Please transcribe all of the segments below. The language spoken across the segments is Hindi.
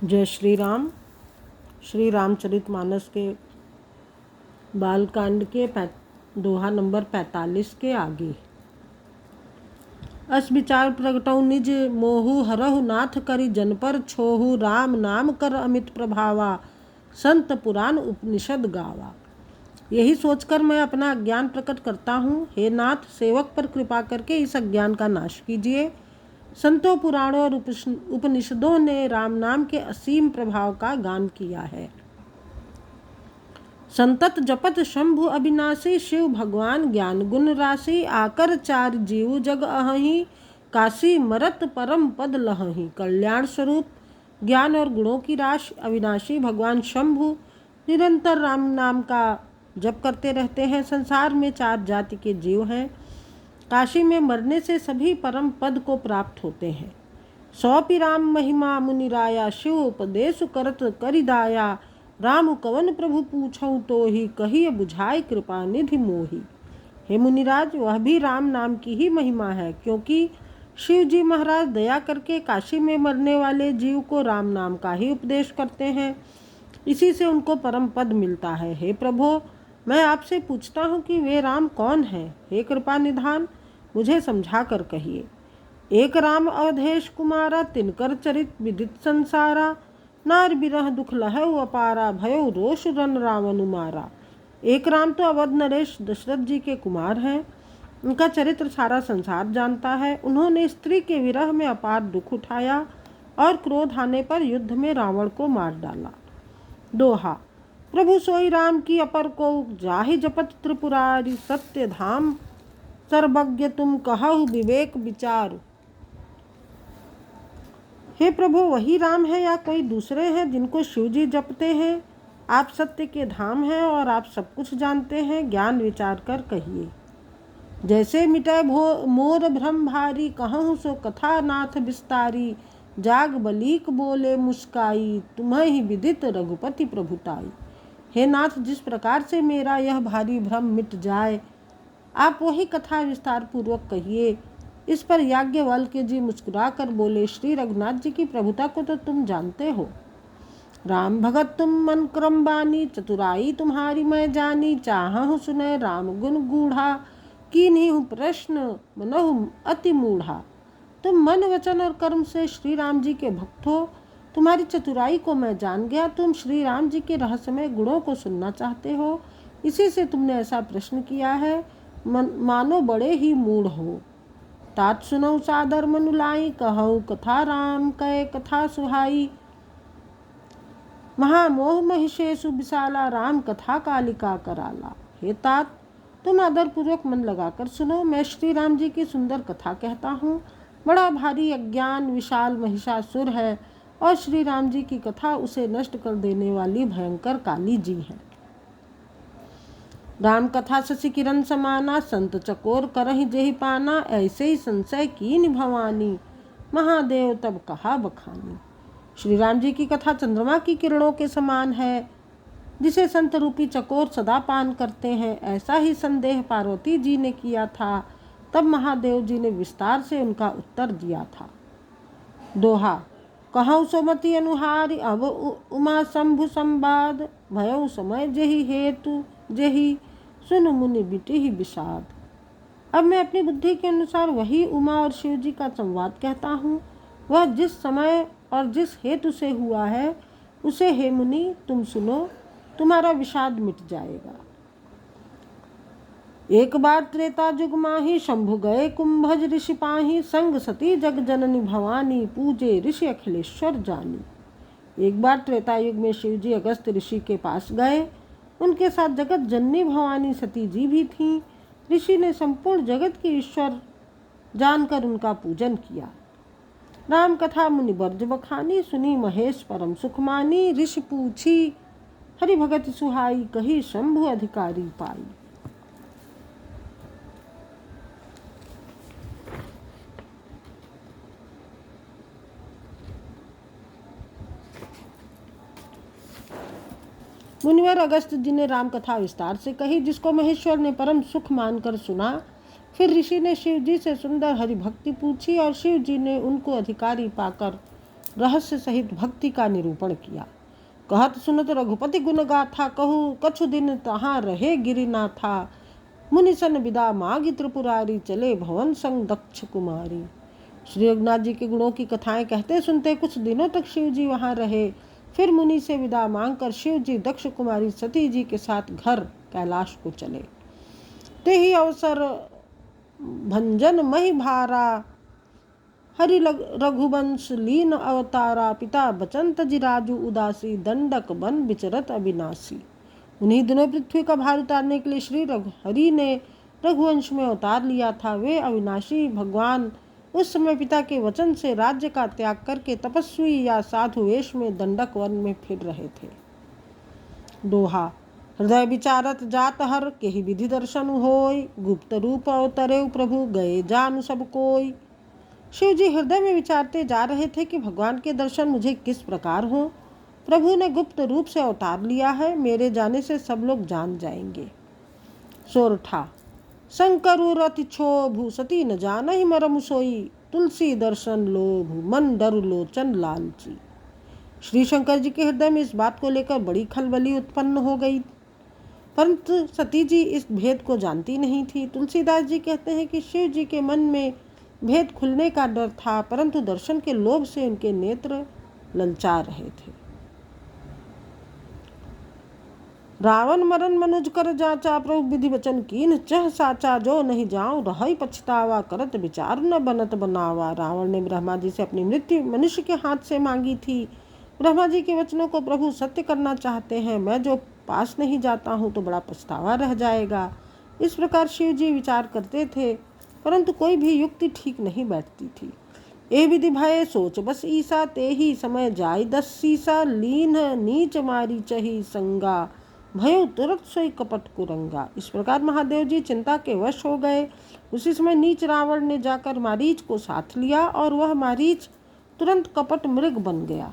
जय श्री राम। श्री रामचरितमानस के बालकांड के दोहा नंबर 45 के आगे। अस विचार प्रगटौ निज मोहु हरहु नाथ करि जन पर छोहु राम नाम कर अमित प्रभावा संत पुराण उपनिषद गावा। यही सोचकर मैं अपना अज्ञान प्रकट करता हूँ। हे नाथ, सेवक पर कृपा करके इस अज्ञान का नाश कीजिए। संतों, पुराणों और उपनिषदों ने राम नाम के असीम प्रभाव का गान किया है। संतत जपत शंभु अविनाशी शिव भगवान ज्ञान गुण राशि आकर चार जीव जग अहहि काशी मरत परम पद लहहि। कल्याण स्वरूप ज्ञान और गुणों की राशि अविनाशी भगवान शंभु निरंतर राम नाम का जप करते रहते हैं। संसार में चार जाति के जीव हैं। काशी में मरने से सभी परम पद को प्राप्त होते हैं। सौपि राम महिमा मुनिराया शिव उपदेश करत करिदाया। राम कवन प्रभु पूछऊँ तो ही कहिए बुझाई कृपा निधि मोही। हे मुनिराज, वह भी राम नाम की ही महिमा है, क्योंकि शिव जी महाराज दया करके काशी में मरने वाले जीव को राम नाम का ही उपदेश करते हैं। इसी से उनको परम पद मिलता है। हे प्रभो, मैं आपसे पूछता हूँ कि वे राम कौन हैं? हे कृपा निधान, मुझे समझा कर कहिए। एक राम अवधेश कुमारा तिनकर चरित विदित संसारा। नार बिरह दुख लहउ अपारा भयो रोष रन रावण मारा। एक राम तो अवध नरेश दशरथ जी के कुमार हैं। उनका चरित्र सारा संसार जानता है। उन्होंने स्त्री के विरह में अपार दुख उठाया और क्रोध आने पर युद्ध में रावण को मार डाला। दोहा। प्रभु सोई राम की अपर को जाहि जपत त्रिपुरारी सत्य धाम सर्वज्ञ तुम कहु विवेक विचार। हे प्रभु, वही राम है या कोई दूसरे हैं जिनको शिवजी जपते हैं? आप सत्य के धाम हैं और आप सब कुछ जानते हैं। ज्ञान विचार कर कहिए। जैसे मिटै मोर भ्रम भारी कहूँ सो कथा नाथ विस्तारी। जाग बलीक बोले मुस्काई तुम्हें ही विदित रघुपति प्रभुताई। हे नाथ, जिस प्रकार से मेरा यह भारी भ्रम मिट जाए, आप वही कथा विस्तार पूर्वक कहिए। इस पर याज्ञवल्क्य जी मुस्कुरा कर बोले, श्री रघुनाथ जी की प्रभुता को तो तुम जानते हो। राम भगत तुम मन क्रम बानी चतुराई तुम्हारी मैं जानी। चाहूँ सुने राम गुण गूढ़ा कीन्ही हूँ प्रश्न मनहु अति मूढ़ा। तुम मन वचन और कर्म से श्री राम जी के भक्त हो। तुम्हारी चतुराई को मैं जान गया। तुम श्री राम जी के रहस्यमय गुणों को सुनना चाहते हो, इसी से तुमने ऐसा प्रश्न किया है। मानो बड़े ही मूढ़ हो। तात सुनऊ सादर मनुलाई कहूँ कथा राम कहे कथा सुहाई। महामोह महिषेशु विशाला राम कथा कालिका कराला। हे तात, तुम आदर पूर्वक मन लगाकर सुनो। मैं श्री राम जी की सुंदर कथा कहता हूँ। बड़ा भारी अज्ञान विशाल महिषासुर है और श्री राम जी की कथा उसे नष्ट कर देने वाली भयंकर काली जी है। राम कथा शशि किरण समाना संत चकोर करहि जेहि पाना। ऐसे ही संशय कीन भवानी महादेव तब कहा बखानी। श्री राम जी की कथा चंद्रमा की किरणों के समान है, जिसे संत रूपी चकोर सदा पान करते हैं। ऐसा ही संदेह पार्वती जी ने किया था। तब महादेव जी ने विस्तार से उनका उत्तर दिया था। दोहा। कहूँ सुमति अनुहारी अब उमा शंभु संवाद। भयउ समय जेहि हेतु जेहि सुन मुनि बिटि ही विषाद। अब मैं अपनी बुद्धि के अनुसार वही उमा और शिव जी का संवाद कहता हूँ। वह जिस समय और जिस हेतु से हुआ है, उसे हे मुनि तुम सुनो, तुम्हारा विषाद मिट जाएगा। एक बार त्रेता युग माही शंभु गए कुंभज ऋषि पाही। संग सती जग जननी भवानी पूजे ऋषि अखिलेश्वर जानी। एक बार त्रेता युग में शिव जी अगस्त ऋषि के पास गए। उनके साथ जगत जननी भवानी सती जी भी थीं। ऋषि ने संपूर्ण जगत के ईश्वर जानकर उनका पूजन किया। राम कथा मुनि बर्ज बखानी सुनी महेश परम सुख मानी। ऋषि पूछी हरि भगत सुहाई कही शंभु अधिकारी पाई। मुनिवर अगस्त जी ने राम कथा विस्तार से कही, जिसको महेश्वर ने परम सुख मानकर सुना। फिर ऋषि ने शिव जी से सुंदर हरि भक्ति पूछी और शिव जी ने उनको अधिकारी पाकर रहस्य सहित भक्ति का निरूपण किया। कहत सुनत रघुपति गुण गाथा, कहू कछु दिन तहाँ रहे गिरिनाथा। मुनिसन विदा मागी त्रिपुरारी, चले भवन संग दक्ष कुमारी। श्री रघुनाथ जी के गुणों की कथाएं कहते सुनते कुछ दिनों तक शिव जी वहां रहे। फिर मुनि से विदा मांगकर शिव जी दक्ष कुमारी सती जी के साथ घर कैलाश को चले। ते ही अवसर भंजन मही भारा, हरि रघुवंश लीन अवतारा। पिता बचंत जी राजू उदासी, दंडक बन विचरत अविनाशी। उन्हीं दिनों पृथ्वी का भार उतारने के लिए श्री हरि ने रघुवंश में अवतार लिया था। वे अविनाशी भगवान उस समय पिता के वचन से राज्य का त्याग करके तपस्वी या साधु वेश में दंडक वन में फिर रहे थे। दोहा। हृदय विचारत जात हर, केहि विधि दर्शन होय। गुप्त रूप अवतरे प्रभु, गए जान सब कोय। शिव जी हृदय में विचारते जा रहे थे कि भगवान के दर्शन मुझे किस प्रकार हो। प्रभु ने गुप्त रूप से अवतार लिया है, मेरे जाने से सब लोग जान जाएंगे। सोरठा। शंकरु रति क्षोभु, सती न जानहि मरम सोई। तुलसी दर्शन लोभु, मन डरु लोचन लालची। श्री शंकर जी के हृदय में इस बात को लेकर बड़ी खलबली उत्पन्न हो गई, परंतु सती जी इस भेद को जानती नहीं थी। तुलसीदास जी कहते हैं कि शिव जी के मन में भेद खुलने का डर था, परंतु दर्शन के लोभ से उनके नेत्र ललचा रहे थे। रावण मरण मनुज कर जाचा, प्रभु विधि वचन कीन चह साचा। जो नहीं जाऊं रहई पछतावा, करत विचार न बनत बनावा। रावण ने ब्रह्मा जी से अपनी मृत्यु मनुष्य के हाथ से मांगी थी। ब्रह्मा जी के वचनों को प्रभु सत्य करना चाहते हैं, मैं जो पास नहीं जाता हूँ तो बड़ा पछतावा रह जाएगा। इस प्रकार शिव जी विचार करते थे, परंतु कोई भी युक्ति ठीक नहीं बैठती थी। ए विधि भय सोच बस ईसा, ते ही समय जाय 10 सीसा। लीन नीच मारी चही संगा, भयो तुरंत सोई कपट कुरंगा। इस प्रकार महादेव जी चिंता के वश हो गए। उसी समय नीच रावण ने जाकर मारीच को साथ लिया और वह मारीच तुरंत कपट मृग बन गया।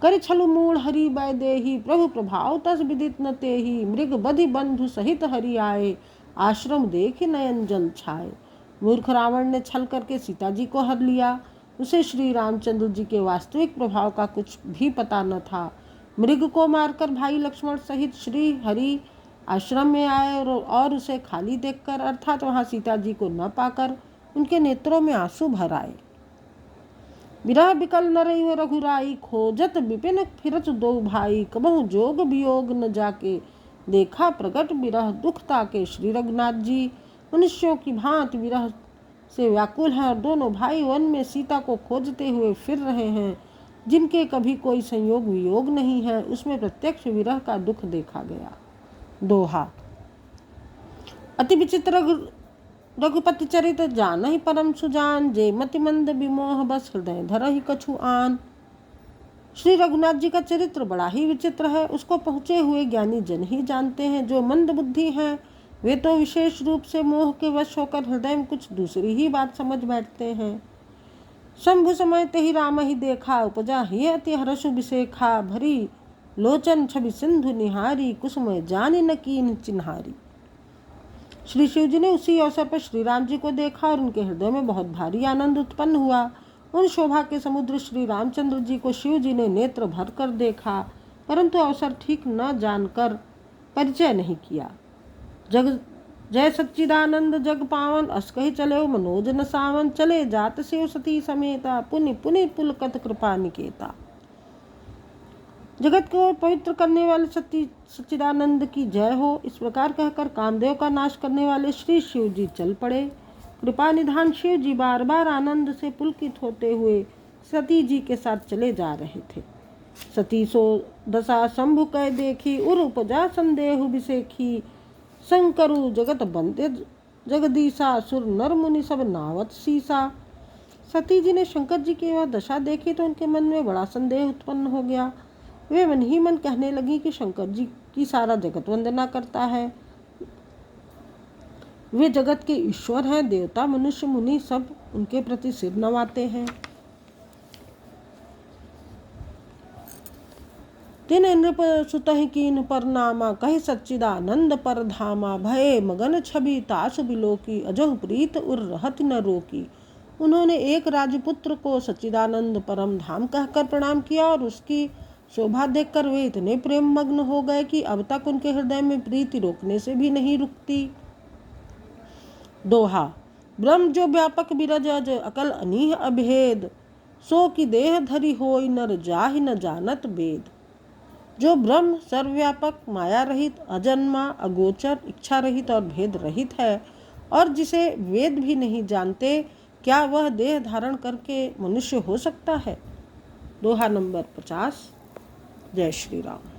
कर छलु मूल हरि बै देही, प्रभु प्रभाव तस विदित न तेही। मृग बधि बंधु सहित हरि आए, आश्रम देख नयन जल छाए। मूर्ख रावण ने छल करके सीता जी को हर लिया। उसे श्री रामचंद्र जी के वास्तविक प्रभाव का कुछ भी पता न था। मृग को मारकर भाई लक्ष्मण सहित श्री हरि आश्रम में आए और उसे खाली देखकर, अर्थात वहां सीता जी को न पाकर उनके नेत्रों में आंसू भर आए। विरह बिकल न रही रघुराई, खोजत विपिन फिरत दो भाई। कबहु जोग वियोग न जाके, देखा प्रगट विरह दुख ताके। श्री रघुनाथ जी मनुष्यों की भांति विरह से व्याकुल हैं और दोनों भाई वन में सीता को खोजते हुए फिर रहे हैं। जिनके कभी कोई संयोग वियोग नहीं है, उसमें प्रत्यक्ष विरह का दुख देखा गया। दोहा। अति विचित्र रघुपति चरित, जानहि परम सुजान। जे मति मंद विमोह बस, हृदय धरहि कछु आन। श्री रघुनाथ जी का चरित्र बड़ा ही विचित्र है। उसको पहुँचे हुए ज्ञानी जन ही जानते हैं। जो मंद बुद्धि हैं वे तो विशेष रूप से मोह के वश होकर हृदय में कुछ दूसरी ही बात समझ बैठते हैं। शंभु समय ते ही राम ही देखा, उपजा ही अति हर्ष विशेखा। भरी लोचन छवि सिंधु निहारी, कुसुमय जानि न कीन चिन्हारी। श्री शिव जी ने उसी अवसर पर श्री राम जी को देखा और उनके हृदय में बहुत भारी आनंद उत्पन्न हुआ। उन शोभा के समुद्र श्री रामचंद्र जी को शिव जी ने नेत्र भर कर देखा, परंतु अवसर ठीक न जानकर परिचय नहीं किया। जग जय सच्चिदानंद जग पावन, अस कहि चले मनोज न सावन। चले जात शिव सती समेता, पुनि पुनि पुलकत कृपा निकेता। जगत को पवित्र करने वाले सच्चिदानंद की जय हो। इस प्रकार कहकर कामदेव का नाश करने वाले श्री शिव जी चल पड़े। कृपा निधान शिव जी बार बार आनंद से पुलकित होते हुए सती जी के साथ चले जा रहे थे। सती सो दशा शंभु कह देखी, उर उपजा संदेहु बिसेखी। शंकरु जगत बंदे जगदीशा, सुर नर मुनि सब नावत सीसा। सती जी ने शंकर जी की वह दशा देखी तो उनके मन में बड़ा संदेह उत्पन्न हो गया। वे मन ही मन कहने लगी कि शंकर जी की सारा जगत वंदना करता है। वे जगत के ईश्वर हैं। देवता मनुष्य मुनि सब उनके प्रति सिर नवाते हैं। तिन नृप सुतहि कीन परनामा, कहि सच्चिदानंद पर धामा। भये मगन छवि तासु बिलोकी, अजहु प्रीत उर रहत न रोकी। उन्होंने एक राजपुत्र को सच्चिदानंद परम धाम कहकर प्रणाम किया और उसकी शोभा देखकर वे इतने प्रेम मग्न हो गए कि अब तक उनके हृदय में प्रीति रोकने से भी नहीं रुकती। दोहा। ब्रह्म जो व्यापक बिरज अज अकल अनीह अभेद, सो की देह धरि होय नर जाहि न जानत वेद। जो ब्रह्म सर्वव्यापक, माया रहित, अजन्मा, अगोचर, इच्छा रहित और भेद रहित है और जिसे वेद भी नहीं जानते, क्या वह देह धारण करके मनुष्य हो सकता है। दोहा नंबर 50। जय श्री राम।